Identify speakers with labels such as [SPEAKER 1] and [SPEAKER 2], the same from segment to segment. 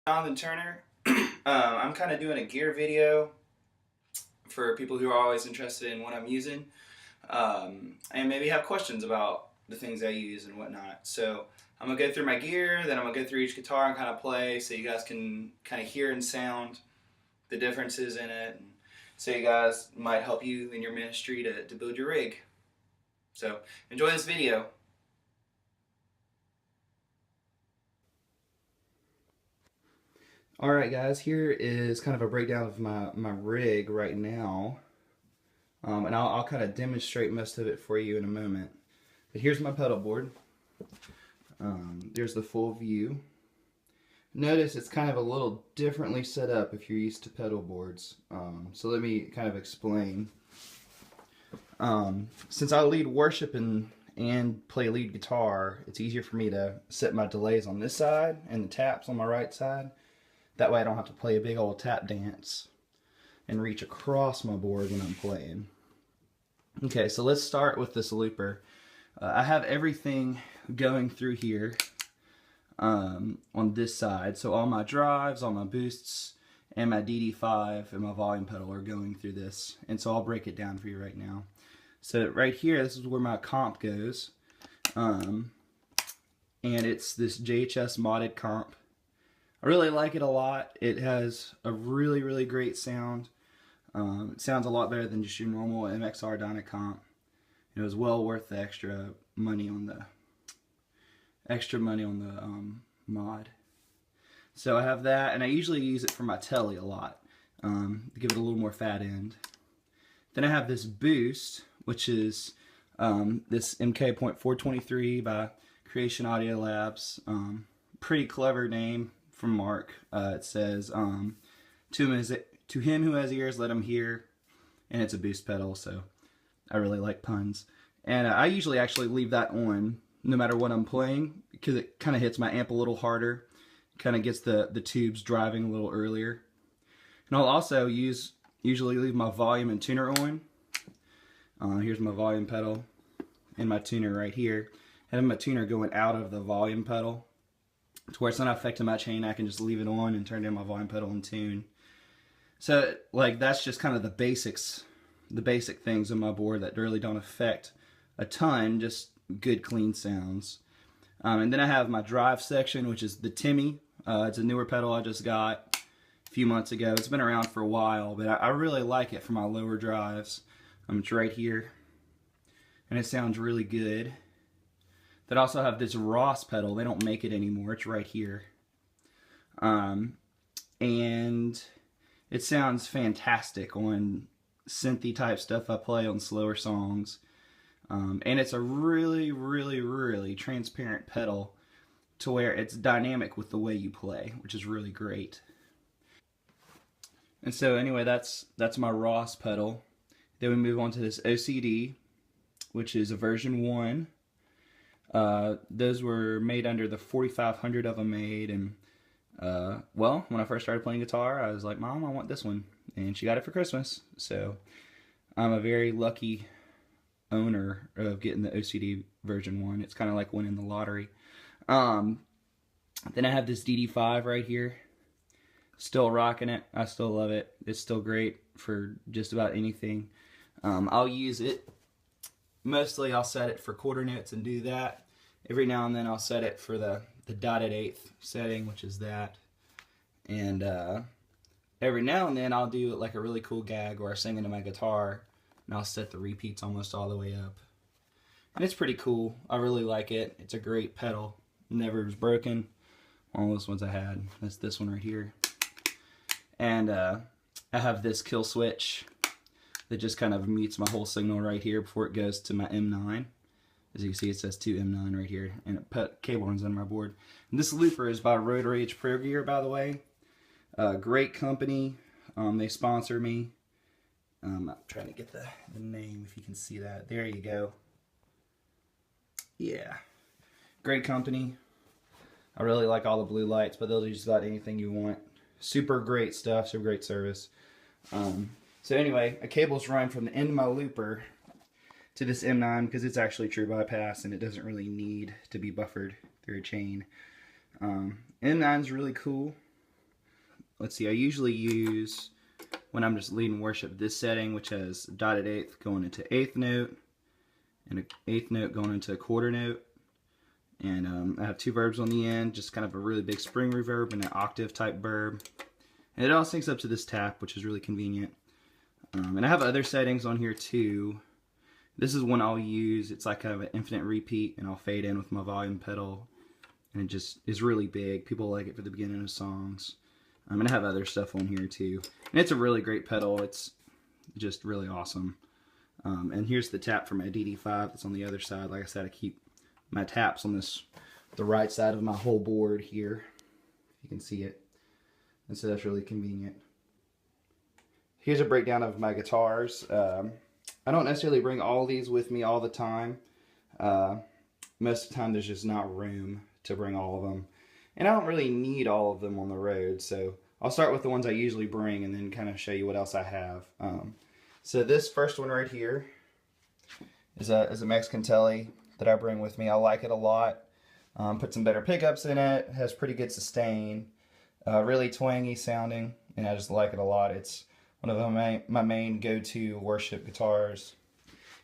[SPEAKER 1] Jonathan Turner. I'm kind of doing a gear video for people who are always interested in what I'm using, and maybe have questions about the things I use and whatnot. So I'm gonna go through my gear, then I'm gonna go through each guitar and kind of play, so you guys can kind of hear and sound the differences in it, and so you guys might help you in your ministry to build your rig. So enjoy this video. Alright guys, here is kind of a breakdown of my rig right now. And I'll kind of demonstrate most of it for you in a moment. But here's my pedal board. There's the full view. Notice it's kind of a little differently set up if you're used to pedal boards. So let me kind of explain. Since I lead worship and play lead guitar, it's easier for me to set my delays on this side and the taps on my right side. That way I don't have to play a big old tap dance and reach across my board when I'm playing. Okay, so let's start with this looper. I have everything going through here on this side. So all my drives, all my boosts, and my DD5 and my volume pedal are going through this. And so I'll break it down for you right now. So right here, this is where my comp goes. And it's this JHS modded comp. I really like it a lot. It has a really great sound. It sounds a lot better than just your normal MXR Dynacomp. It was well worth the extra money on the mod. So I have that, and I usually use it for my telly a lot to give it a little more fat end. Then I have this boost, which is this MK.423 by Creation Audio Labs. Pretty clever name from Mark. It says, to him who has ears, let him hear. And it's a boost pedal, so I really like puns. And I usually actually leave that on no matter what I'm playing, because it kind of hits my amp a little harder. Kind of gets the tubes driving a little earlier. And I'll also usually leave my volume and tuner on. Here's my volume pedal and my tuner right here. I have my tuner going out of the volume pedal to where it's not affecting my chain. I can just leave it on and turn down my volume pedal and tune. So like that's just kind of the basics, the basic things on my board that really don't affect a ton, just good clean sounds. And then I have my drive section, which is the Timmy. It's a newer pedal I just got a few months ago. It's been around for a while, but I really like it for my lower drives. It's right here, and it sounds really good. Then I also have this Ross pedal. They don't make it anymore. It's right here. And it sounds fantastic on synthy type stuff I play on slower songs. And it's a really transparent pedal to where it's dynamic with the way you play, which is really great. And so anyway, that's my Ross pedal. Then we move on to this OCD, which is a version 1. Those were made under the 4500 of them made, and well, when I first started playing guitar, I was like, Mom, I want this one, and she got it for Christmas. So I'm a very lucky owner of getting the OCD version 1. It's kind of like winning the lottery. Then I have this DD5 right here. Still rocking it. I still love it. It's still great for just about anything. I'll use it. Mostly I'll set it for quarter notes and do that. Every now and then I'll set it for the dotted eighth setting, which is that. And every now and then I'll do like a really cool gag where I sing into my guitar, and I'll set the repeats almost all the way up. And it's pretty cool. I really like it. It's a great pedal. Never was broken. All those ones I had. That's this one right here. And I have this kill switch that just kind of mutes my whole signal right here before it goes to my M9. As you can see, it says 2M9 right here, and cable runs on my board. And this looper is by Road Rage Pro Gear, by the way. Great company. They sponsor me. I'm trying to get the name, if you can see that. There you go. Yeah. Great company. I really like all the blue lights, but they'll do just about anything you want. Super great stuff, super great service. So anyway, a cable's run from the end of my looper to this M9 because it's actually true bypass and it doesn't really need to be buffered through a chain. M9's really cool. let's see, I usually use, when I'm just leading worship, this setting, which has dotted eighth going into eighth note, and an eighth note going into a quarter note. And I have two verbs on the end, just kind of a really big spring reverb and an octave type verb. And it all syncs up to this tap, which is really convenient. And I have other settings on here too. This is one I'll use. It's like kind of an infinite repeat, and I'll fade in with my volume pedal. And it just is really big. People like it for the beginning of songs. And I have other stuff on here too. And it's a really great pedal. It's just really awesome. And here's the tap for my DD5 that's on the other side. Like I said, I keep my taps on the right side of my whole board here. You can see it. And so that's really convenient. Here's a breakdown of my guitars. I don't necessarily bring all these with me all the time. Most of the time there's just not room to bring all of them. And I don't really need all of them on the road. So I'll start with the ones I usually bring and then kind of show you what else I have. So this first one right here is a Mexican Tele that I bring with me. I like it a lot. Put some better pickups in it. It has pretty good sustain. Really twangy sounding, and I just like it a lot. It's one of my main go-to worship guitars.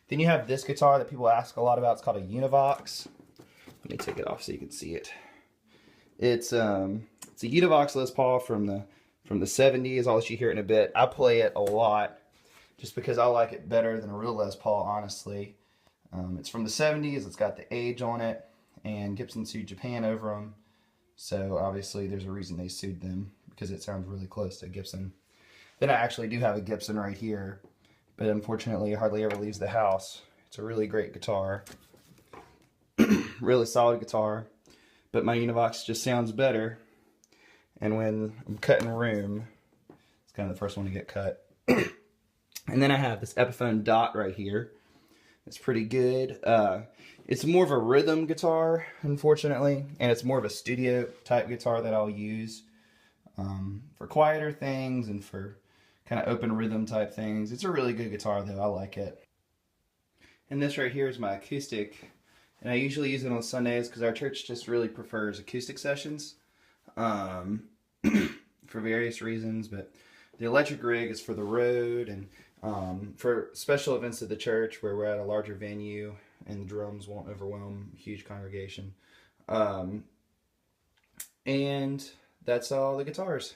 [SPEAKER 1] Then you have this guitar that people ask a lot about. It's called a Univox. Let me take it off so you can see it. It's a Univox Les Paul from the 70s. I'll let you hear it in a bit. I play it a lot just because I like it better than a real Les Paul, honestly. It's from the 70s. It's got the age on it, and Gibson sued Japan over them. So obviously there's a reason they sued them, because it sounds really close to Gibson. Then I actually do have a Gibson right here, but unfortunately it hardly ever leaves the house. It's a really great guitar. Really solid guitar, but my Univox just sounds better. And when I'm cutting room, it's kind of the first one to get cut. And then I have this Epiphone Dot right here. It's pretty good. It's more of a rhythm guitar, unfortunately, and it's more of a studio type guitar that I'll use for quieter things and for kind of open rhythm type things. It's a really good guitar though. I like it. And this right here is my acoustic, and I usually use it on Sundays because our church just really prefers acoustic sessions for various reasons. But the electric rig is for the road and for special events at the church where we're at a larger venue and the drums won't overwhelm a huge congregation. And that's all the guitars.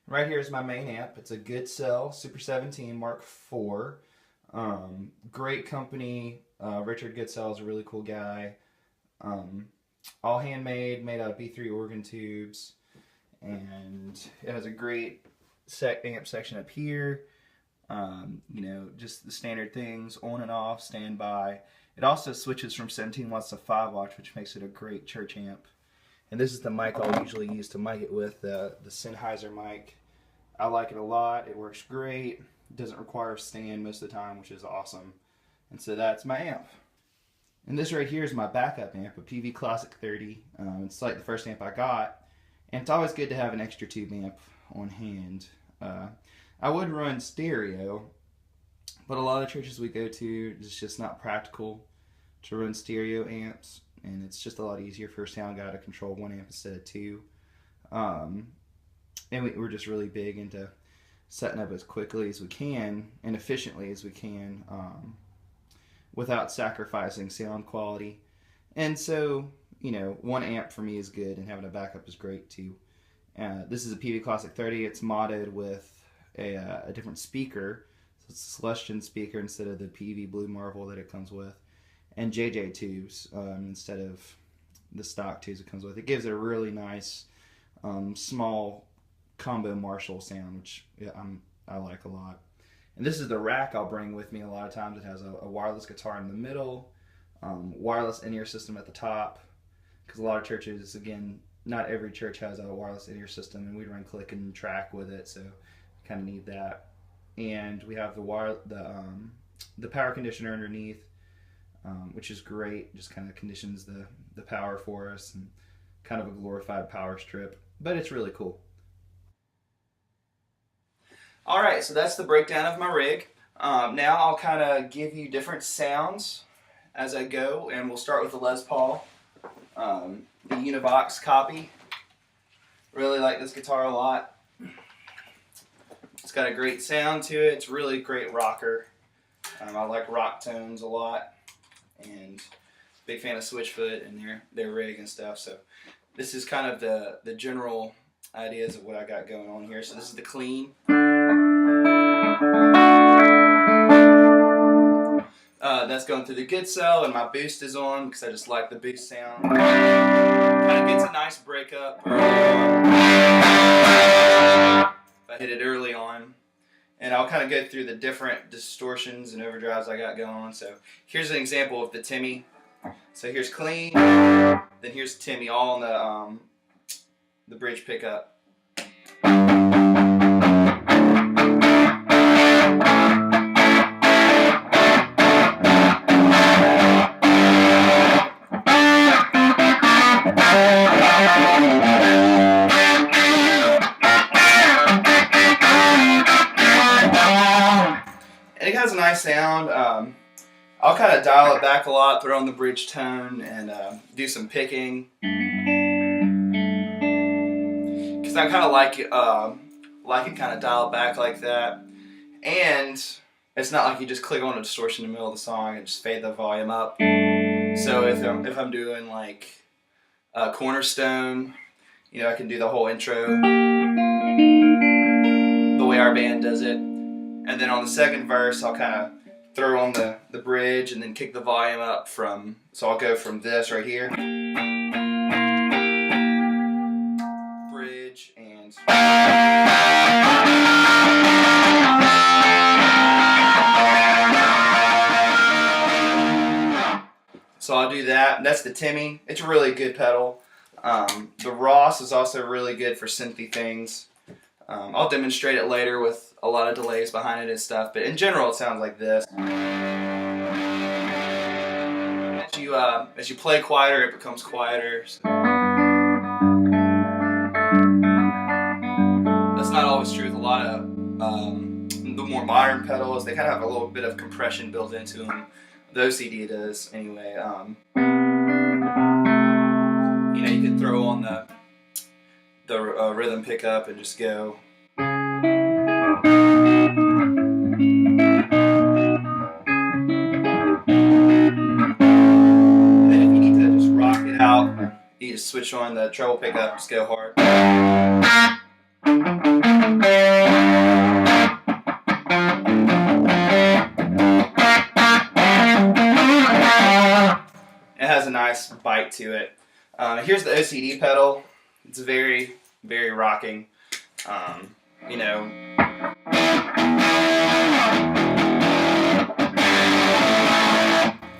[SPEAKER 1] Right here is my main amp. It's a Goodsell Super 17 Mark IV. Great company. Richard Goodsell is a really cool guy. All handmade, made out of B3 organ tubes. And it has a great amp section up here. You know, just the standard things, on and off, standby. It also switches from 17 watts to 5 watts, which makes it a great church amp. And this is the mic I'll usually use to mic it with, the Sennheiser mic. I like it a lot. It works great. It doesn't require a stand most of the time, which is awesome. And so that's my amp. And this right here is my backup amp, a PV Classic 30. It's like the first amp I got. And it's always good to have an extra tube amp on hand. I would run stereo, but a lot of churches we go to, it's just not practical to run stereo amps, and it's just a lot easier for a sound guy to control one amp instead of two. And we're just really big into setting up as quickly as we can and efficiently as we can without sacrificing sound quality. And so, you know, one amp for me is good, and having a backup is great too. This is a PV Classic 30. It's modded with a different speaker. So it's a Celestion speaker instead of the PV Blue Marvel that it comes with, and JJ tubes instead of the stock tubes it comes with. It gives it a really nice small combo Marshall sound, which I like a lot. And this is the rack I'll bring with me a lot of times. It has a wireless guitar in the middle, wireless in-ear system at the top, because a lot of churches, again, not every church has a wireless in-ear system, and we run click and track with it, so kind of need that. And we have the power conditioner underneath, which is great. Just kind of conditions the power for us, and kind of a glorified power strip, but it's really cool. All right, so that's the breakdown of my rig. Now I'll kind of give you different sounds as I go, and we'll start with the Les Paul, the Univox copy. Really like this guitar a lot. It's got a great sound to it. It's really great rocker. I like rock tones a lot, and big fan of Switchfoot and their rig and stuff. So this is kind of the general ideas of what I got going on here. So this is the clean. That's going through the good cell, and my boost is on because I just like the boost sound. Kind of gets a nice breakup early on. If I hit it early on. And I'll kind of go through the different distortions and overdrives I got going on. So here's an example of the Timmy. So here's clean, then here's Timmy, all on the bridge pickup. And it has a nice sound. I'll kind of dial it back a lot, throw on the bridge tone, and do some picking. Because I kind of like it kind of dialed back like that. And it's not like you just click on a distortion in the middle of the song and just fade the volume up. So if I'm doing like Cornerstone, you know, I can do the whole intro the way our band does it. And then on the second verse, I'll kind of throw on the bridge and then kick the volume up from, so I'll go from this right here, bridge, and so I'll do that. That's the Timmy. It's a really good pedal. The Ross is also really good for synthy things. I'll demonstrate it later with a lot of delays behind it and stuff, but in general it sounds like this. As you play quieter, it becomes quieter. So. That's not always true with a lot of the more modern pedals. They kind of have a little bit of compression built into them. The OCD does anyway. You know, you can throw on the rhythm pickup and just go. You just switch on the treble pickup, just go hard. It has a nice bite to it. Here's the OCD pedal. It's very, very rocking. You know.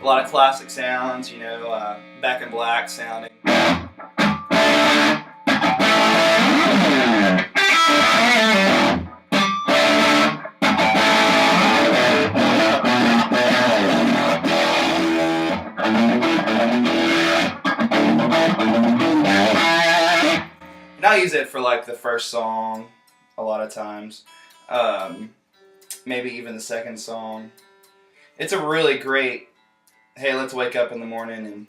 [SPEAKER 1] A lot of classic sounds, you know, Back in Black sounding. And I'll use it for like the first song a lot of times. Maybe even the second song. It's a really great, hey, let's wake up in the morning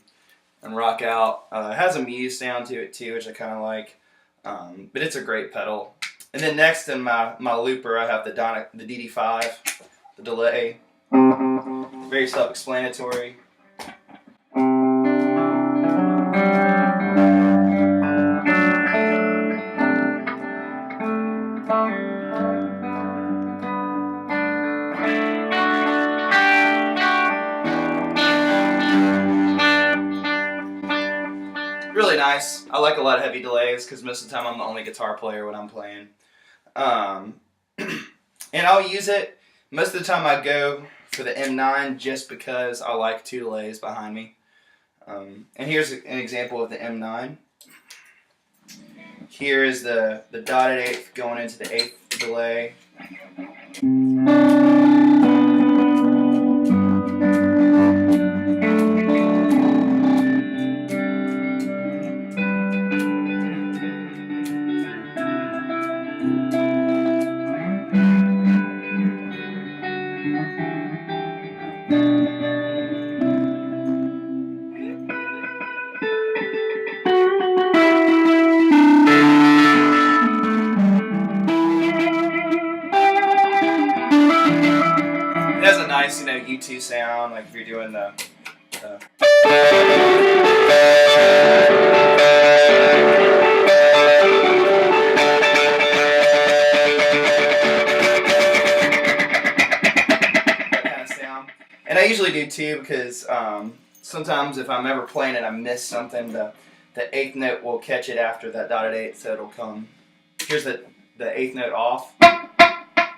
[SPEAKER 1] and rock out. It has a Muse sound to it too, which I kind of like. But it's a great pedal. And then next in my looper, I have the DD5, the delay. Very self-explanatory. Really nice. I like a lot of heavy delays because most of the time I'm the only guitar player when I'm playing. And I'll use it. Most of the time I go for the M9 just because I like two delays behind me. And here's an example of the M9. Here is the dotted eighth going into the eighth delay. nice, U2 sound, like if you're doing the that kind of sound. And I usually do too because sometimes if I'm ever playing and I miss something, the eighth note will catch it after that dotted eighth, so it'll come. Here's the eighth note off, and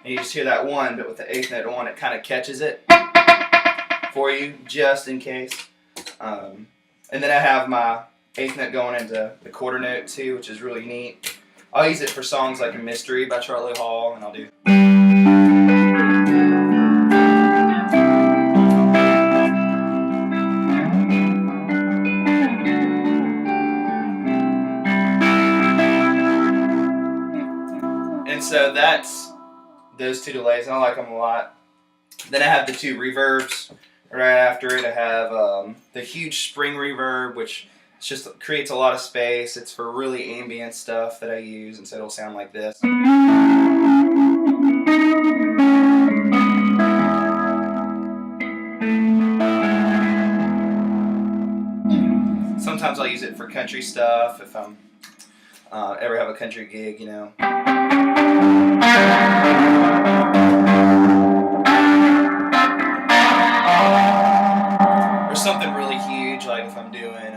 [SPEAKER 1] you just hear that one, but with the eighth note on, it kind of catches it for you, just in case. And then I have my eighth note going into the quarter note too, which is really neat. I'll use it for songs like Mystery by Charlie Hall, and I'll do. And so that's those two delays, and I like them a lot. Then I have the two reverbs right after it. I have the huge spring reverb, which just creates a lot of space. It's for really ambient stuff that I use, and so it'll sound like this. Sometimes I'll use it for country stuff if I'm ever have a country gig, Or something really huge, like if I'm doing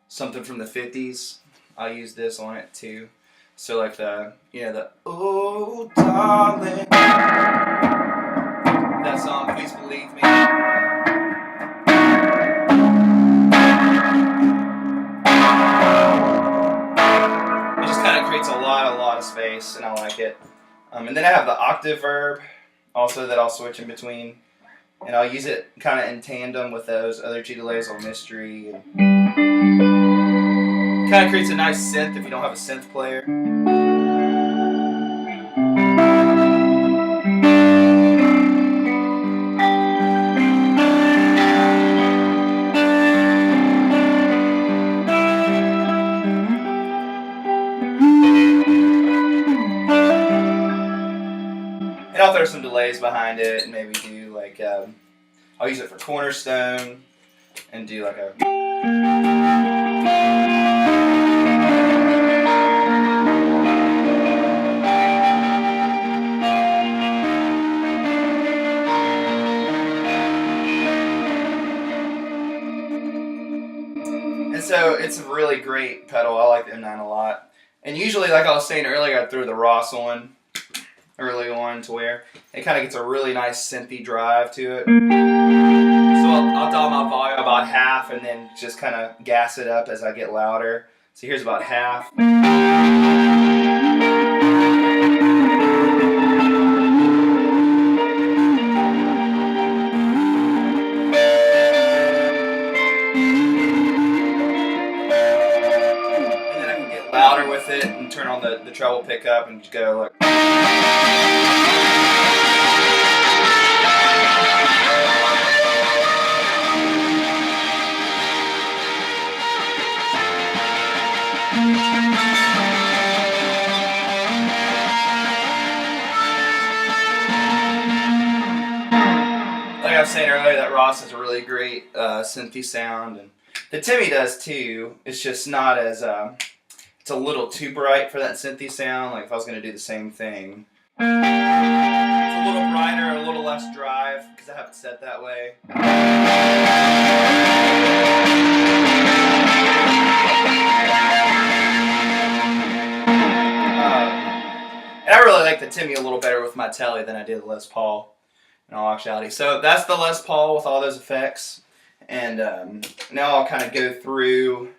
[SPEAKER 1] something from the 50s, I'll use this on it too. So like the oh darling, that song, Please Believe Me. It just kind of creates a lot of space, and I like it. And then I have the octave verb also that I'll switch in between, and I'll use it kind of in tandem with those other two delays on Mystery. And kind of creates a nice synth if you don't have a synth player. And I'll throw some delays behind it and maybe do like, I'll use it for Cornerstone and do like a. And so it's a really great pedal. I like the M9 a lot. And usually, like I was saying earlier, I threw the Ross on early on to where it kind of gets a really nice synthy drive to it. So I'll dial my volume about half and then just kind of gas it up as I get louder. So here's about half. Louder with it and turn on the treble pickup and just go like. Like I was saying earlier, that Ross has a really great synthy sound, and the Timmy does too. It's just not as it's a little too bright for that synthy sound. Like if I was going to do the same thing, it's a little brighter, a little less drive because I have it set that way. And I really like the Timmy a little better with my Telly than I did the Les Paul, in all actuality. So that's the Les Paul with all those effects. And now I'll kind of go through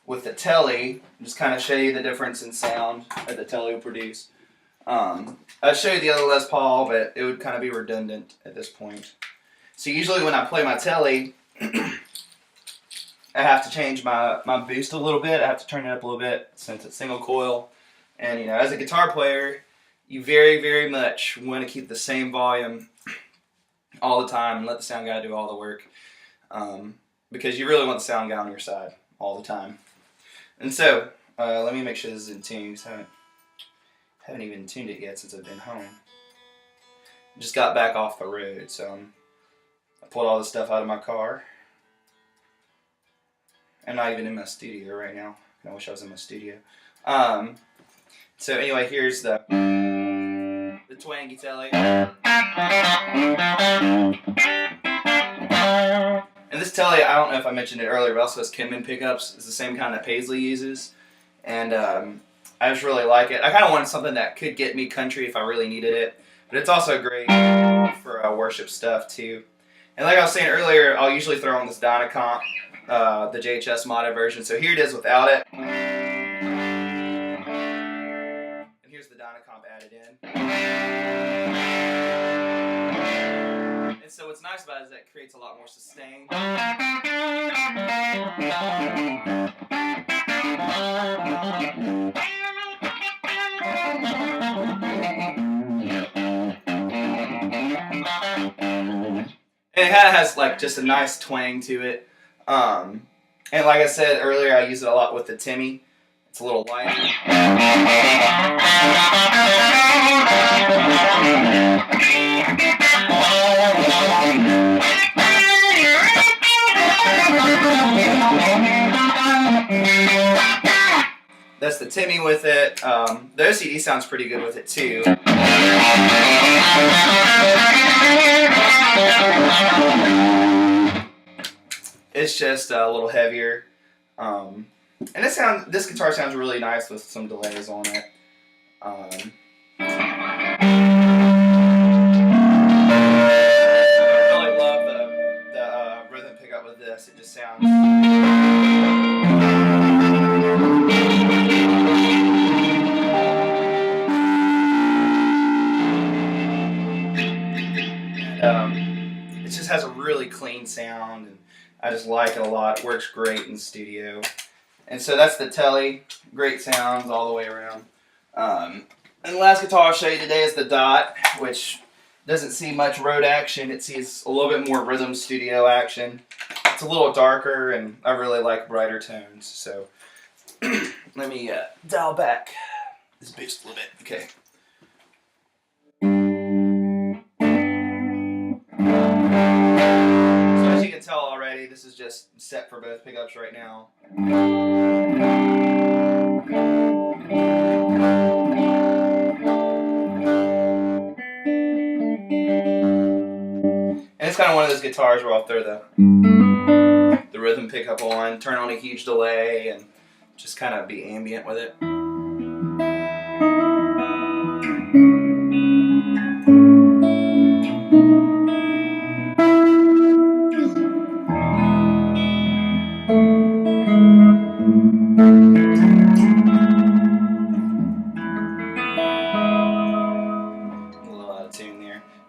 [SPEAKER 1] with the Telly, just kind of show you the difference in sound that the Telly will produce. I'd show you the other Les Paul, but it would kind of be redundant at this point. So usually when I play my Telly, I have to change my boost a little bit. I have to turn it up a little bit since it's single coil. And as a guitar player, you very, very much want to keep the same volume all the time and let the sound guy do all the work. Because you really want the sound guy on your side all the time. And so, let me make sure this is in tune, because I haven't even tuned it yet since I've been home. Just got back off the road, so I pulled all the stuff out of my car. I'm not even in my studio right now. I wish I was in my studio. So anyway, here's the twangy telly. And this telly, I don't know if I mentioned it earlier, but also has Kenman pickups. It's the same kind that Paisley uses. And I just really like it. I kind of wanted something that could get me country if I really needed it. But it's also great for worship stuff too. And like I was saying earlier, I'll usually throw on this Dynacomp, the JHS modded version. So here it is without it. And here's the Dynacomp added in. And so what's nice about it is that it creates a lot more sustain. And it kind of has like just a nice twang to it. And like I said earlier, I use it a lot with the Timmy. It's a little light. That's the Timmy with it. The OCD sounds pretty good with it too. It's just a little heavier, and this guitar sounds really nice with some delays on it. I really love the rhythm pickup with this. It just sounds. It just has a really clean sound, and I just like it a lot. It works great in the studio. And so that's the Telly. Great sounds all the way around. And the last guitar I'll show you today is the Dot, which doesn't see much road action. It sees a little bit more rhythm studio action. It's a little darker, and I really like brighter tones. So let me dial back this boost a little bit. Okay. Tell already, this is just set for both pickups right now. And it's kind of one of those guitars where I'll throw the rhythm pickup on, turn on a huge delay, and just kind of be ambient with it.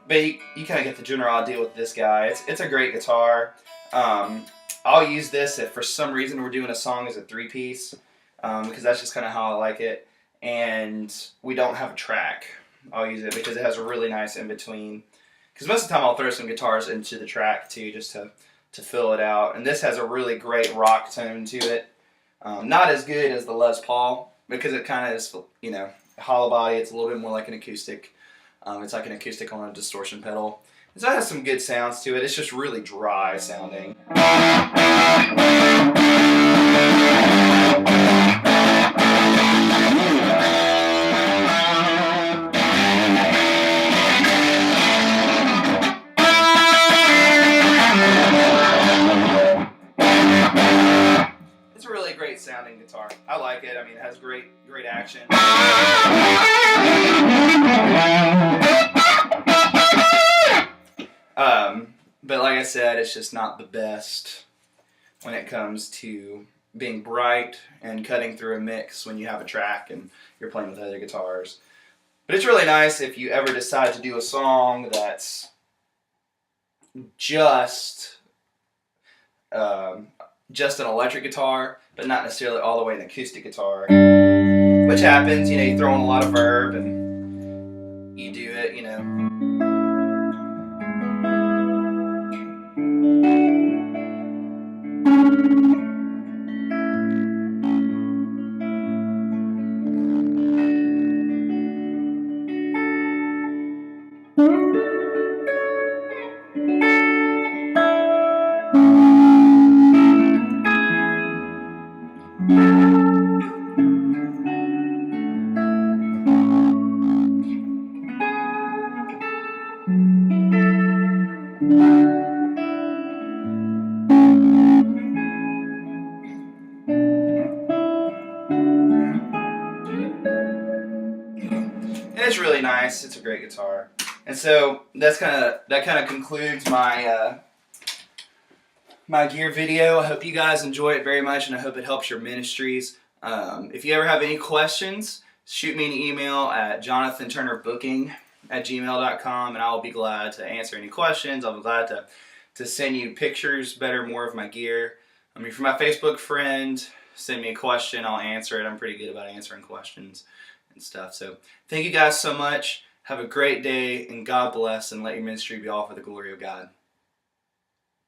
[SPEAKER 1] But you kind of get the general idea with this guy. It's a great guitar. I'll use this if for some reason we're doing a song as a 3-piece, because that's just kind of how I like it. And we don't have a track. I'll use it because it has a really nice in-between. Because most of the time I'll throw some guitars into the track too, just to fill it out. And this has a really great rock tone to it. Not as good as the Les Paul, because it kind of is, you know, hollow body. It's a little bit more like an acoustic. It's like an acoustic on a distortion pedal. And so it has some good sounds to it. It's just really dry sounding. It's a really great sounding guitar. I like it. I mean, it has great action. But like I said, it's just not the best when it comes to being bright and cutting through a mix when you have a track and you're playing with other guitars. But it's really nice if you ever decide to do a song that's just an electric guitar, but not necessarily all the way an acoustic guitar. Which happens, you know, you throw in a lot of verb and you do it, you know. And it's really nice. It's a great guitar. And so that kind of concludes my my gear video. I hope you guys enjoy it very much, and I hope it helps your ministries. If you ever have any questions, shoot me an email at jonathanturnerbooking@gmail.com, and I will be glad to answer any questions. I'll be glad to send you pictures, more of my gear. I mean, if you're my Facebook friend, send me a question, I'll answer it. I'm pretty good about answering questions and stuff. So thank you guys so much. Have a great day, and God bless, and let your ministry be all for the glory of God.